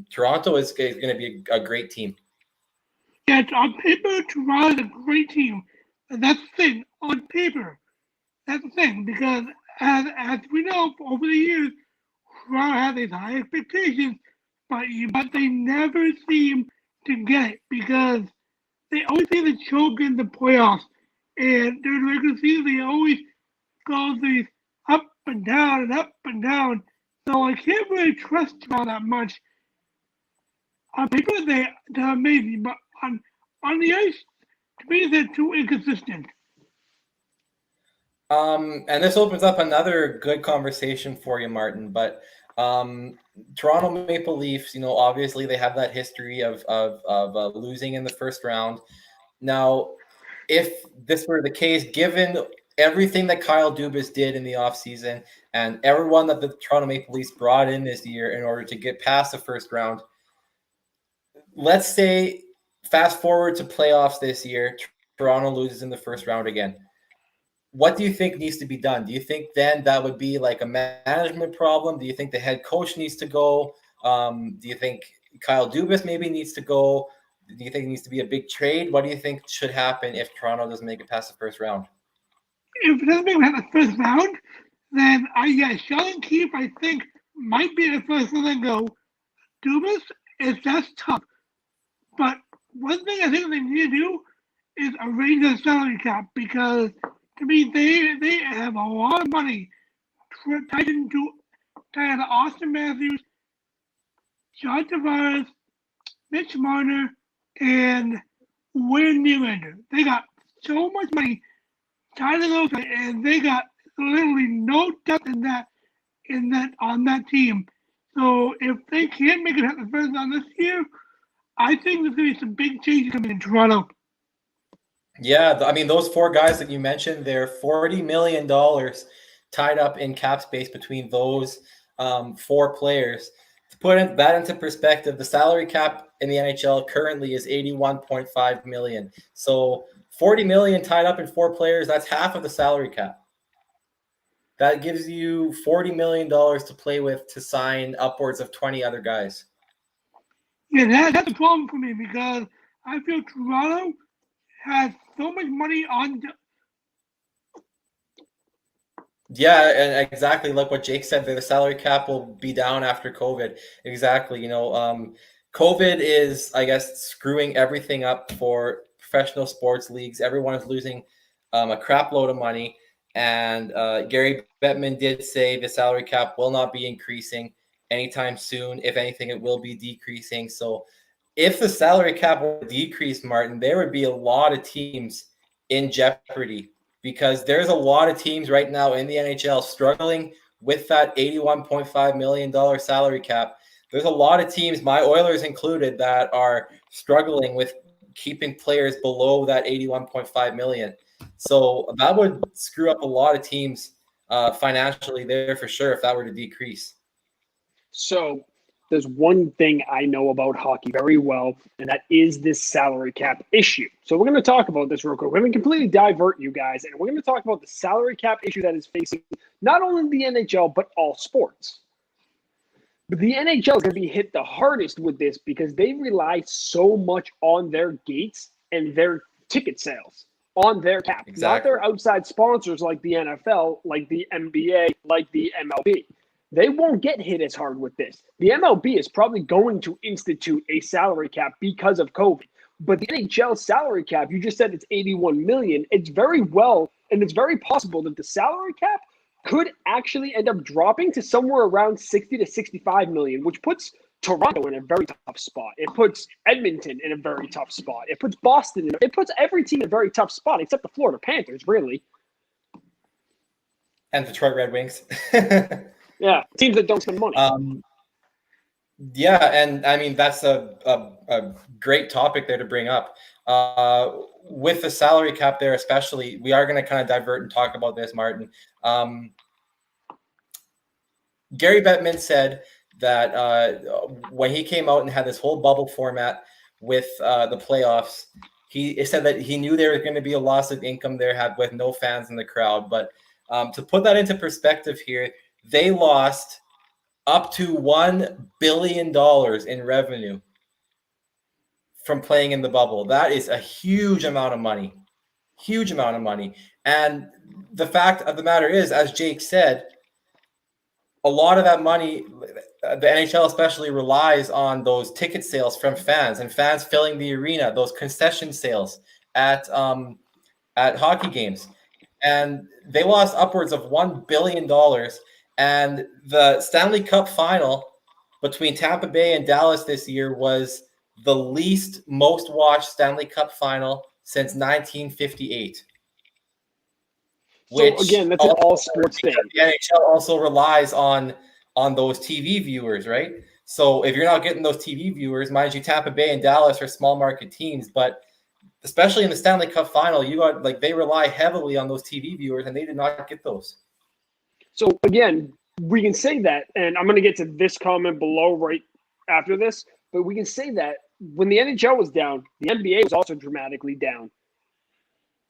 Toronto is going to be a great team. Yeah, on paper, Toronto is a great team. And that's the thing. On paper, that's the thing. Because as we know, over the years, Toronto has these high expectations, but they never seem to get it because they always seem to choke in the playoffs. And during the regular season, they always go these up and down and up and down. So I can't really trust Toronto that much. On paper, they're amazing, but on the ice, to me, they're too inconsistent. And this opens up another good conversation for you, Martin. But Toronto Maple Leafs, obviously they have that history of losing in the first round. Now, if this were the case, given everything that Kyle Dubas did in the offseason and everyone that the Toronto Maple Leafs brought in this year in order to get past the first round, let's say fast forward to playoffs this year, Toronto loses in the first round again. What do you think needs to be done? Do you think then that would be like a management problem? Do you think the head coach needs to go? Do you think Kyle Dubas maybe needs to go? Do you think it needs to be a big trade? What do you think should happen if Toronto doesn't make it past the first round? If it doesn't make it past the first round, then Sheldon Keefe, I think, might be the first one to go. Dubas, that's tough. But one thing I think they need to do is arrange the salary cap because to me they have a lot of money tied into Austin Matthews, John Tavares, Mitch Marner, and Wayne Nylander. They got so much money tied to those, and they got literally no depth in that on that team. So if they can't make it at the first round this year, I think there's going to be some big changes coming in Toronto. Yeah, I mean, those 4 guys that you mentioned, they're $40 million tied up in cap space between those 4 players. To put that into perspective, the salary cap in the NHL currently is $81.5 million. So $40 million tied up in 4 players, that's half of the salary cap. That gives you $40 million to play with to sign upwards of 20 other guys. Yeah, that's a problem for me because I feel Toronto has so much money on. Yeah, and exactly like what Jake said there, the salary cap will be down after COVID. Exactly. COVID is, I guess, screwing everything up for professional sports leagues. Everyone is losing a crap load of money. And Gary Bettman did say the salary cap will not be increasing anytime soon. If anything, it will be decreasing. So if the salary cap were to decrease, Martin, there would be a lot of teams in jeopardy because there's a lot of teams right now in the NHL struggling with that $81.5 million salary cap. There's a lot of teams, my Oilers included, that are struggling with keeping players below that $81.5 million. So that would screw up a lot of teams financially there for sure if that were to decrease. So there's one thing I know about hockey very well, and that is this salary cap issue. So we're going to talk about this real quick. We're going to completely divert you guys, and we're going to talk about the salary cap issue that is facing not only the NHL, but all sports. But the NHL is going to be hit the hardest with this because they rely so much on their gates and their ticket sales, on their cap, not their outside sponsors like the NFL, like the NBA, like the MLB. They won't get hit as hard with this. The MLB is probably going to institute a salary cap because of COVID. But the NHL salary cap, you just said it's $81 million. It's very well, and it's very possible that the salary cap could actually end up dropping to somewhere around $60 to $65 million, which puts Toronto in a very tough spot. It puts Edmonton in a very tough spot. It puts Boston it puts every team in a very tough spot except the Florida Panthers, really. And Detroit Red Wings. Yeah, teams that don't spend money. Yeah, and I mean that's a great topic there to bring up. With the salary cap there, especially, we are going to kind of divert and talk about this, Martin. Gary Bettman said that when he came out and had this whole bubble format with the playoffs, he said that he knew there was going to be a loss of income there with no fans in the crowd. But to put that into perspective here, they lost up to $1 billion in revenue from playing in the bubble. That is a huge amount of money. Huge amount of money. And the fact of the matter is, as Jake said, a lot of that money, the NHL especially, relies on those ticket sales from fans and fans filling the arena, those concession sales at hockey games. And they lost upwards of $1 billion. And the Stanley Cup final between Tampa Bay and Dallas this year was the least most watched Stanley Cup final since 1958. So again, that's an all sports thing. The NHL also relies on those TV viewers, right? So if you're not getting those TV viewers, mind you, Tampa Bay and Dallas are small market teams, but especially in the Stanley Cup final, they rely heavily on those TV viewers, and they did not get those. So again, we can say that, and I'm going to get to this comment below right after this, but we can say that when the NHL was down, the NBA was also dramatically down.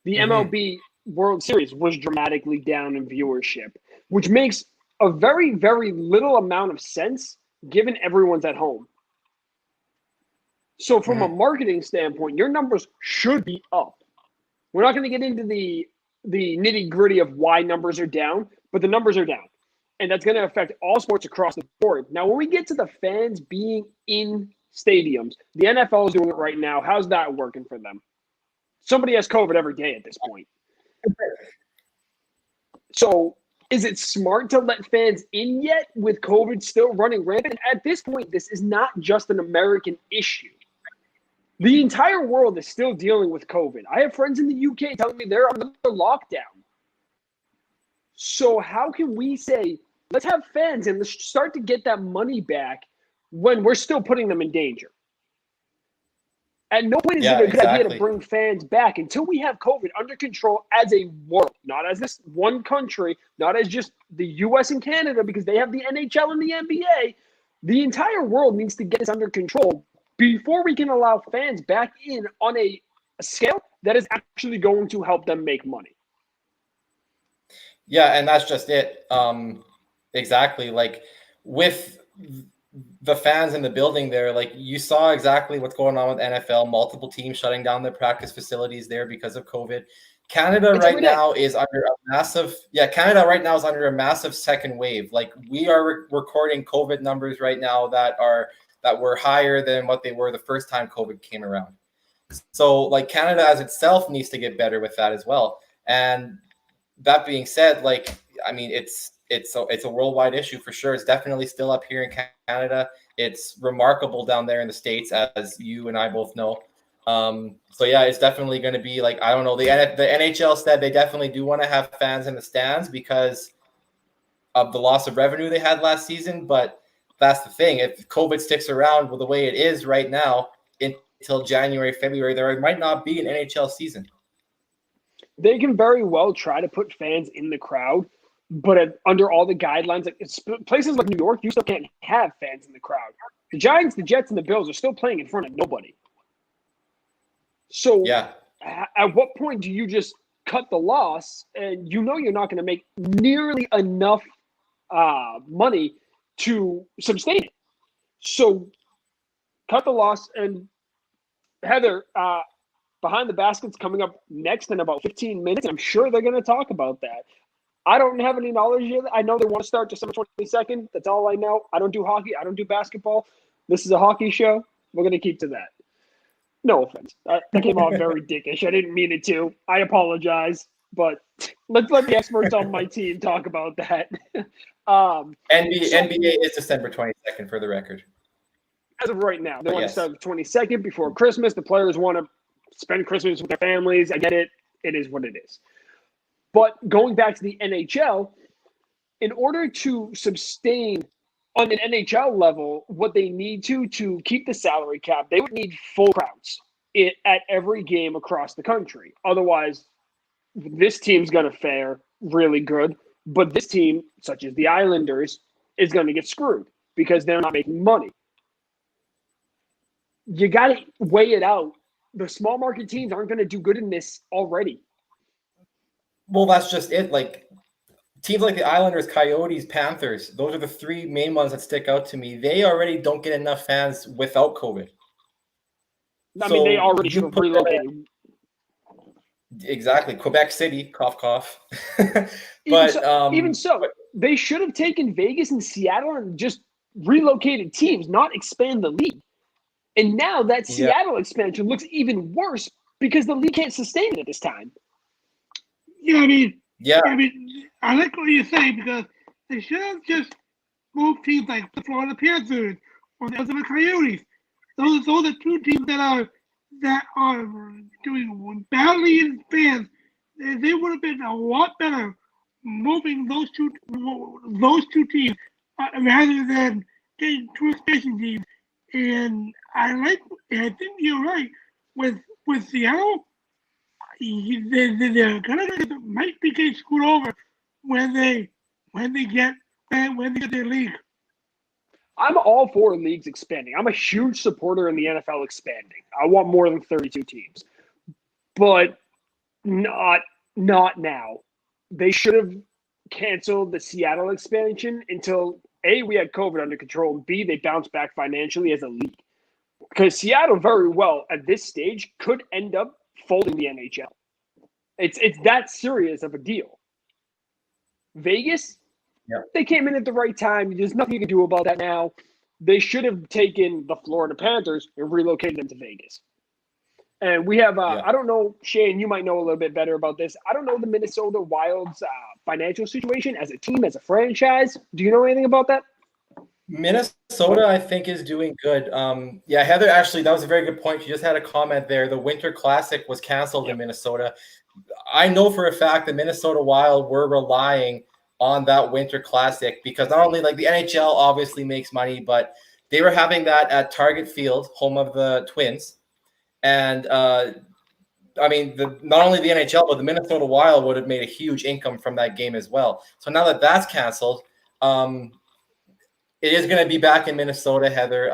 The MLB World Series was dramatically down in viewership, which makes a very, very little amount of sense given everyone's at home. So from a marketing standpoint, your numbers should be up. We're not going to get into the nitty-gritty of why numbers are down, but the numbers are down. And that's going to affect all sports across the board. Now, when we get to the fans being in stadiums, the NFL is doing it right now. How's that working for them? Somebody has COVID every day at this point. So is it smart to let fans in yet with COVID still running rampant? At this point, this is not just an American issue. The entire world is still dealing with COVID. I have friends in the UK telling me they're on another lockdown. So how can we say, let's have fans and let's start to get that money back when we're still putting them in danger? At no point is it a good idea to bring fans back until we have COVID under control as a world, not as this one country, not as just the US and Canada, because they have the NHL and the NBA. The entire world needs to get this under control before we can allow fans back in on a scale that is actually going to help them make money. Yeah, and that's just it. Exactly. Like with the fans in the building there, like you saw exactly what's going on with NFL, multiple teams shutting down their practice facilities there because of COVID. Canada right now is under a massive second wave. Like we are recording COVID numbers right now that were higher than what they were the first time COVID came around. So like Canada as itself needs to get better with that as well. And that being said, like, I mean, it's a worldwide issue for sure. It's definitely still up here in Canada. It's remarkable down there in the States, as you and I both know. So yeah, it's definitely going to be like, I don't know. The NHL said they definitely do want to have fans in the stands because of the loss of revenue they had last season. But that's the thing. If COVID sticks around with the way it is right now until January, February, there might not be an NHL season. They can very well try to put fans in the crowd, but under all the guidelines, like places like New York, you still can't have fans in the crowd. The Giants, the Jets, and the Bills are still playing in front of nobody. So yeah, at what point do you just cut the loss and you know you're not going to make nearly enough money to sustain it? So cut the loss. And Heather, Behind the Basket's coming up next in about 15 minutes. I'm sure they're going to talk about that. I don't have any knowledge yet. I know they want to start December 22nd. That's all I know. I don't do hockey. I don't do basketball. This is a hockey show. We're going to keep to that. No offense. That came out very dickish. I didn't mean it to. I apologize. But let's let the experts on my team talk about that. NBA is December 22nd for the record. As of right now, they want to Yes. start the 22nd before Christmas. The players want to spend Christmas with their families. I get it. It is what it is. But going back to the NHL, in order to sustain on an NHL level what they need to keep the salary cap, they would need full crowds at every game across the country. Otherwise, this team's going to fare really good, but this team, such as the Islanders, is going to get screwed because they're not making money. You got to weigh it out. The small market teams aren't going to do good in this already. Well, that's just it. Like teams like the Islanders, Coyotes, Panthers, those are the three main ones that stick out to me. They already don't get enough fans without COVID. I mean, they already should have relocated. Exactly. Quebec City, cough, cough. Even so, they should have taken Vegas and Seattle and just relocated teams, not expand the league. And now that Seattle expansion looks even worse because the league can't sustain it at this time. Yeah, I mean, I like what you're saying because they should have just moved teams like the Florida Panthers or the Arizona Coyotes. Those are two teams that are doing badly in fans. They would have been a lot better moving those two teams rather than getting two expansion teams. And I think you're right with Seattle. They're gonna might be getting screwed over when they get their league. I'm all for leagues expanding. I'm a huge supporter in the NFL expanding. I want more than 32 teams, but not now. They should have canceled the Seattle expansion until A, we had COVID under control, and B, they bounced back financially as a league. Because Seattle very well at this stage could end up folding the NHL. It's that serious of a deal. Vegas, they came in at the right time. There's nothing you can do about that now. They should have taken the Florida Panthers and relocated them to Vegas. And we have, I don't know, Shane, you might know a little bit better about this. I don't know the Minnesota Wild's financial situation as a team, as a franchise. Do you know anything about that? Minnesota, I think, is doing good. Heather, actually, that was a very good point. She just had a comment there. The Winter Classic was canceled in Minnesota. I know for a fact the Minnesota Wild were relying on that Winter Classic because not only like the NHL obviously makes money, but they were having that at Target Field, home of the Twins. And not only the NHL, but the Minnesota Wild would have made a huge income from that game as well. So now that that's canceled, it is going to be back in Minnesota, Heather.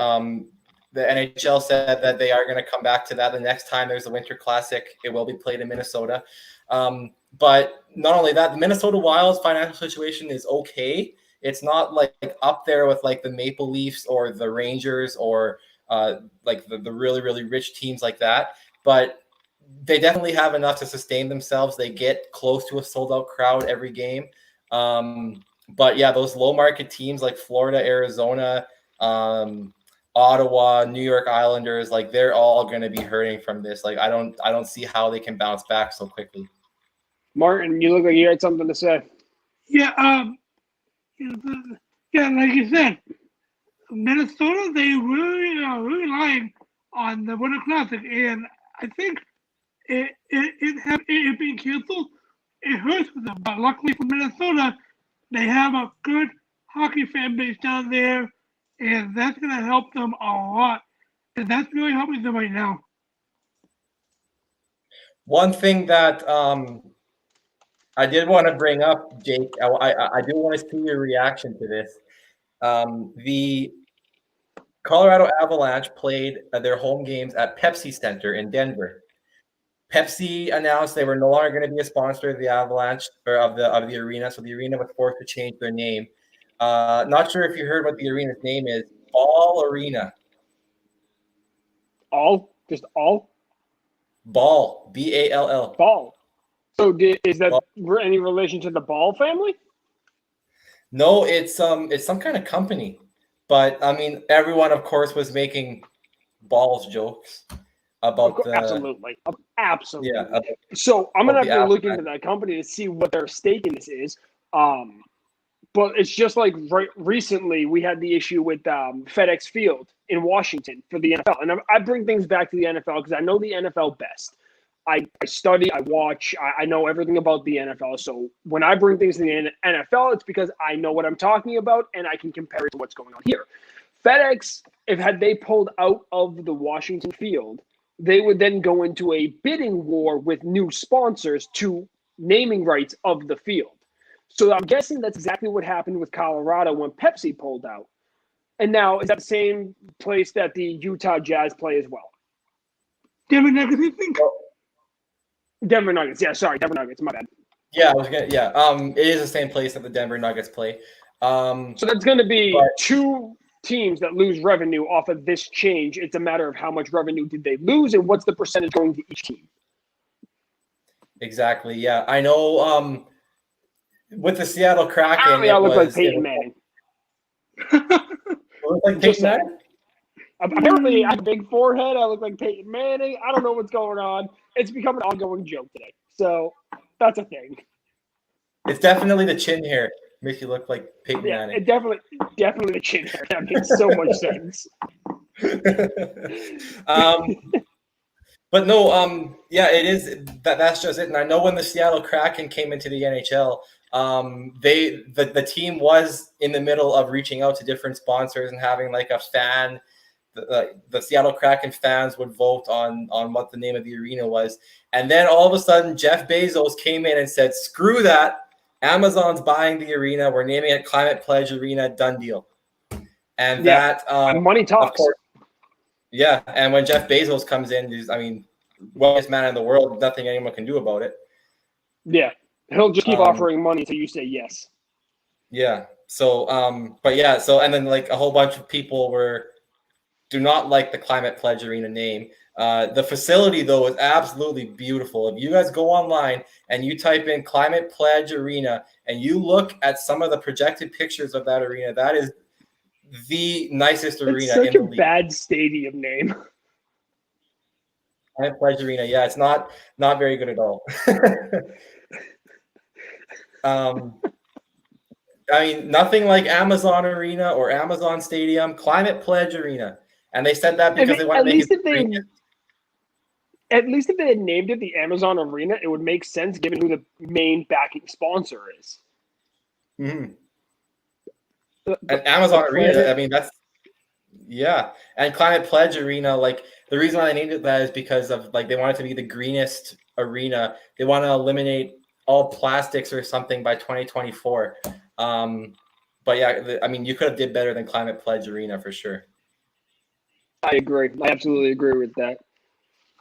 The NHL said that they are going to come back to that the next time there's a Winter Classic. It will be played in Minnesota. But not only that, the Minnesota Wild's financial situation is okay. It's not like up there with like the Maple Leafs or the Rangers or like the really, really rich teams like that. But they definitely have enough to sustain themselves. They get close to a sold-out crowd every game. But yeah, those low market teams like Florida, Arizona, Ottawa, New York Islanders, like they're all going to be hurting from this. Like I don't see how they can bounce back so quickly. Martin, you look like you had something to say. Yeah, like you said, Minnesota, they really are relying on the Winter Classic, and I think it being canceled, it hurts for them. But luckily for Minnesota, they have a good hockey fan base down there, and that's going to help them a lot. And that's really helping them right now. One thing that I did want to bring up, Jake, I do want to see your reaction to this. The Colorado Avalanche played their home games at Pepsi Center in Denver. Pepsi announced they were no longer going to be a sponsor of the Avalanche or of the arena, so the arena was forced to change their name. Not sure if you heard what the arena's name is. Ball Arena. All? Just all? Ball. Ball. Ball. So is that any relation to the Ball family? No, it's some kind of company. But I mean, everyone, of course, was making Balls jokes about absolutely. Yeah. So I'm gonna have to look into that company to see what their stake in this is. But it's just like recently we had the issue with FedEx Field in Washington for the NFL. And I bring things back to the NFL because I know the NFL best. I study, I watch, I know everything about the NFL. So when I bring things to the NFL, it's because I know what I'm talking about and I can compare it to what's going on here. FedEx, had they pulled out of the Washington Field, they would then go into a bidding war with new sponsors to naming rights of the field. So I'm guessing that's exactly what happened with Colorado when Pepsi pulled out. And now, is that the same place that the Utah Jazz play as well? Denver Nuggets, I think. Denver Nuggets. Yeah, sorry, Denver Nuggets. My bad. Yeah, it is the same place that the Denver Nuggets play. So that's going to be two teams that lose revenue off of this change. It's a matter of how much revenue did they lose and what's the percentage going to each team. Exactly. Yeah, I know. With the Seattle Kraken, I look like Peyton Manning. Look like Peyton Manning? Apparently, I have a big forehead. I look like Peyton Manning. I don't know what's going on. It's become an ongoing joke today. So that's a thing. It's definitely the chin hair makes you look like Peyton Manning. It definitely the chin hair. That makes so much sense. But no, it is that's just it. And I know when the Seattle Kraken came into the NHL, the team was in the middle of reaching out to different sponsors and having like a fan. The Seattle Kraken fans would vote on what the name of the arena was, and then all of a sudden Jeff Bezos came in and said, "Screw that! Amazon's buying the arena. We're naming it Climate Pledge Arena. Done deal." And money talks. Of course, yeah, and when Jeff Bezos comes in, wealthiest man in the world, nothing anyone can do about it. Yeah, he'll just keep offering money until you say yes. Yeah. So, and then like a whole bunch of people do not like the Climate Pledge Arena name. The facility, though, is absolutely beautiful. If you guys go online and you type in Climate Pledge Arena and you look at some of the projected pictures of that arena, that is the nicest arena in the league. It's such a bad stadium name. Climate Pledge Arena, yeah, it's not very good at all. Nothing like Amazon Arena or Amazon Stadium, Climate Pledge Arena. And they said that because they want to make it. At least if they had named it the Amazon Arena, it would make sense given who the main backing sponsor is. Mm-hmm. And Amazon Arena, and Climate Pledge Arena, like the reason why they named it that is because of like they want it to be the greenest arena. They want to eliminate all plastics or something by 2024. But yeah, you could have did better than Climate Pledge Arena for sure. I agree. I absolutely agree with that.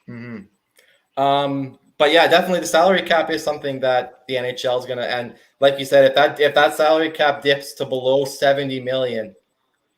Mm-hmm. But yeah, definitely the salary cap is something that the NHL is gonna, and like you said, if that salary cap dips to below 70 million,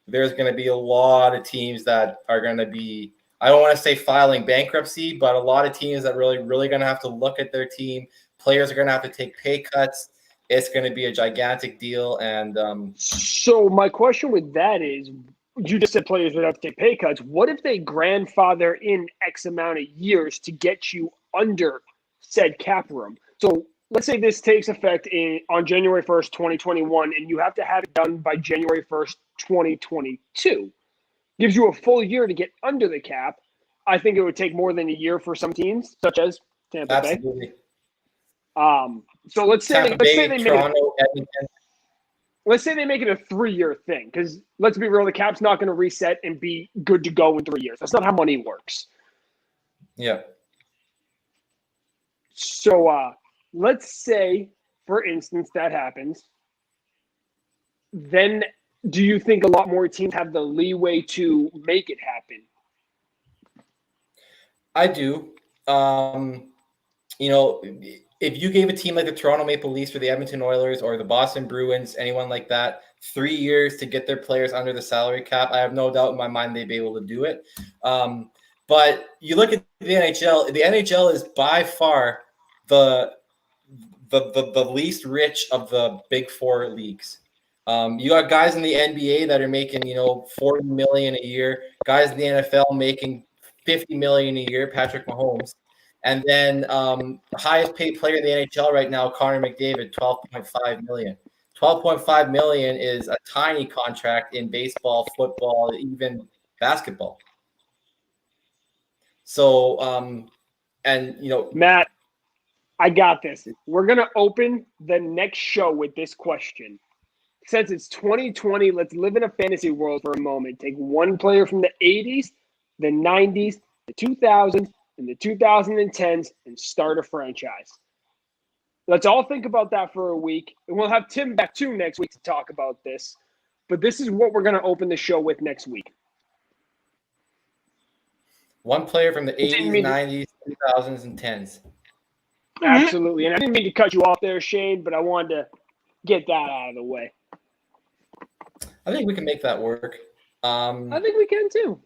there's gonna be a lot of teams that are gonna be, I don't want to say filing bankruptcy, but a lot of teams that really gonna have to look at their team. Players are gonna have to take pay cuts. It's gonna be a gigantic deal. And so my question with that is, you just said players would have to take pay cuts. What if they grandfather in X amount of years to get you under said cap room? So let's say this takes effect on January 1st, 2021, and you have to have it done by January 1st, 2022. Gives you a full year to get under the cap. I think it would take more than a year for some teams, such as Tampa Bay. Absolutely. So let's say they make Toronto, Edmonton. Let's say they make it a 3-year thing, because let's be real, the cap's not going to reset and be good to go in 3 years. That's not how money works. Yeah. So let's say, for instance, that happens. Then do you think a lot more teams have the leeway to make it happen? I do. If you gave a team like the Toronto Maple Leafs or the Edmonton Oilers or the Boston Bruins, anyone like that, 3 years to get their players under the salary cap, I have no doubt in my mind they'd be able to do it. But you look at the NHL. The NHL is by far the least rich of the big four leagues. You got guys in the NBA that are making, $40 million a year. Guys in the NFL making $50 million a year. Patrick Mahomes. And then the highest paid player in the NHL right now, Connor McDavid, $12.5 million. $12.5 million is a tiny contract in baseball, football, even basketball. So, and Matt, I got this. We're going to open the next show with this question. Since it's 2020, let's live in a fantasy world for a moment. Take one player from the 80s, the 90s, the 2000s, and the 2010s and start a franchise. Let's all think about that for a week. And we'll have Tim back too next week to talk about this. But this is what we're going to open the show with next week. One player from the 80s, 90s, 2000s, and 10s. Absolutely. And I didn't mean to cut you off there, Shane, but I wanted to get that out of the way. I think we can make that work. I think we can too.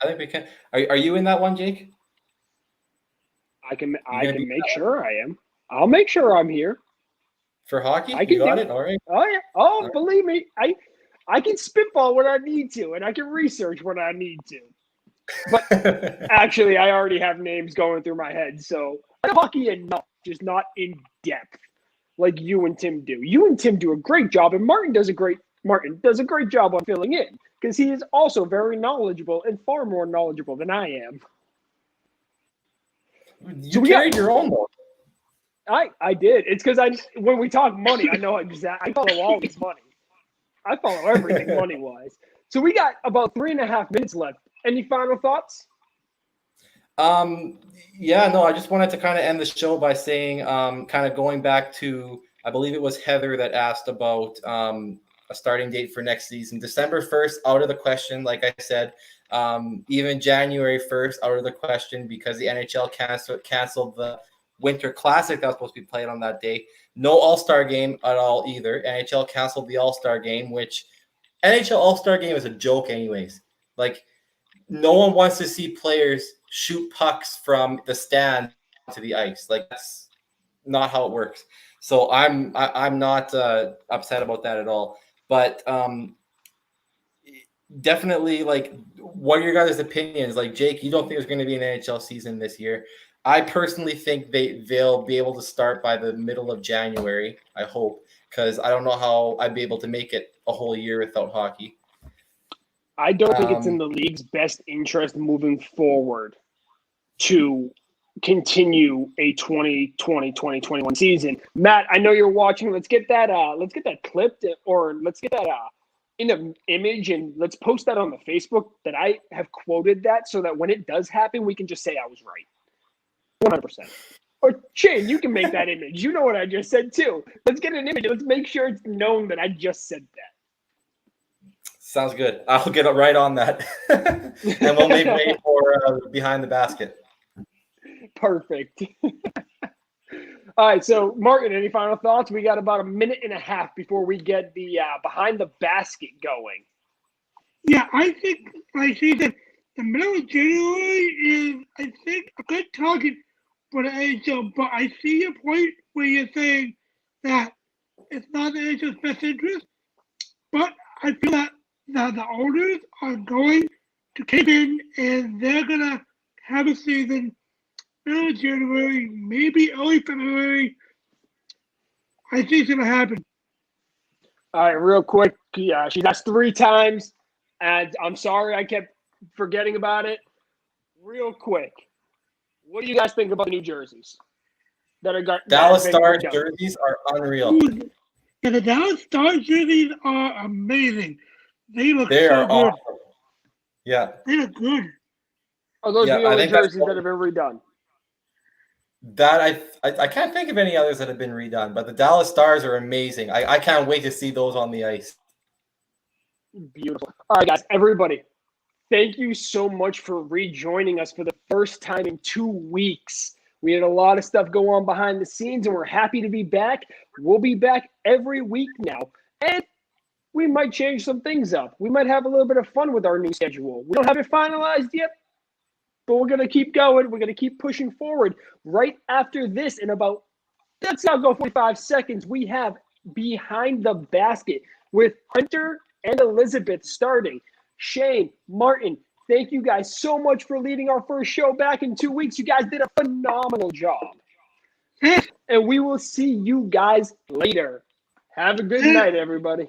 I think we can. Are you in that one, Jake? I can make sure I am. I'll make sure I'm here. For hockey? You got it? All right. Oh, yeah. Oh, believe me. I can spitball when I need to, and I can research when I need to. But actually, I already have names going through my head, so I know hockey enough, just not in depth like you and Tim do. You and Tim do a great job, and Martin does a great job on filling in because he is also very knowledgeable and far more knowledgeable than I am. You carried your own though. I did. It's because when we talk money, I know exactly. I follow all this money. I follow everything money-wise. So we got about 3.5 minutes left. Any final thoughts? Yeah, no, I just wanted to kind of end the show by saying, kind of going back to, I believe it was Heather that asked about a starting date for next season. December 1st, out of the question, like I said. Even January 1st, out of the question because the NHL canceled the Winter Classic that was supposed to be played on that day. No All-Star game at all either. NHL canceled the All-Star game, which NHL All-Star game is a joke anyways. Like, no one wants to see players shoot pucks from the stand to the ice. Like, that's not how it works. So I'm not upset about that at all. But definitely, like, what are your guys' opinions? Like, Jake, you don't think there's going to be an NHL season this year. I personally think they'll be able to start by the middle of January, I hope, because I don't know how I'd be able to make it a whole year without hockey. I don't think it's in the league's best interest moving forward to continue a 2020-2021 season. Matt, I know you're watching. Let's get that clipped, or let's get that in an image, and let's post that on the Facebook that I have quoted that, so that when it does happen, we can just say I was right. 100%. Or Shane, you can make that image. You know what I just said too. Let's get an image. Let's make sure it's known that I just said that. Sounds good. I'll get right on that. And we'll make way for Behind the Basket. Perfect. All right, so Martin, any final thoughts? We got about 1.5 minutes before we get the Behind the Basket going. Yeah, I think, like he said, the middle of January is, I think, a good target for the NHL. But I see your point where you're saying that it's not the NHL's best interest. But I feel that the owners are going to kick in, and they're going to have a season middle of January, maybe early February. I think it's going to happen. All right, real quick. Yeah, she asked 3 times, and I'm sorry I kept forgetting about it. Real quick, what do you guys think about the new jerseys that are Dallas Stars jerseys are unreal. Yeah, the Dallas Stars jerseys are amazing. They look They so are good. awesome. Yeah, They look good. Are those the only jerseys that's that have been redone? That I can't think of any others that have been redone, but the Dallas Stars are amazing. I can't wait to see those on the ice. Beautiful. All right, guys, everybody, thank you so much for rejoining us for the first time in 2 weeks. We had a lot of stuff go on behind the scenes, and we're happy to be back. We'll be back every week now, and we might change some things up. We might have a little bit of fun with our new schedule. We don't have it finalized yet, but we're going to keep going. We're going to keep pushing forward. Right after this, in about, let's now go 45 seconds, we have Behind the Basket with Hunter and Elizabeth starting. Shane, Martin, thank you guys so much for leading our first show back in 2 weeks. You guys did a phenomenal job. And we will see you guys later. Have a good night, everybody.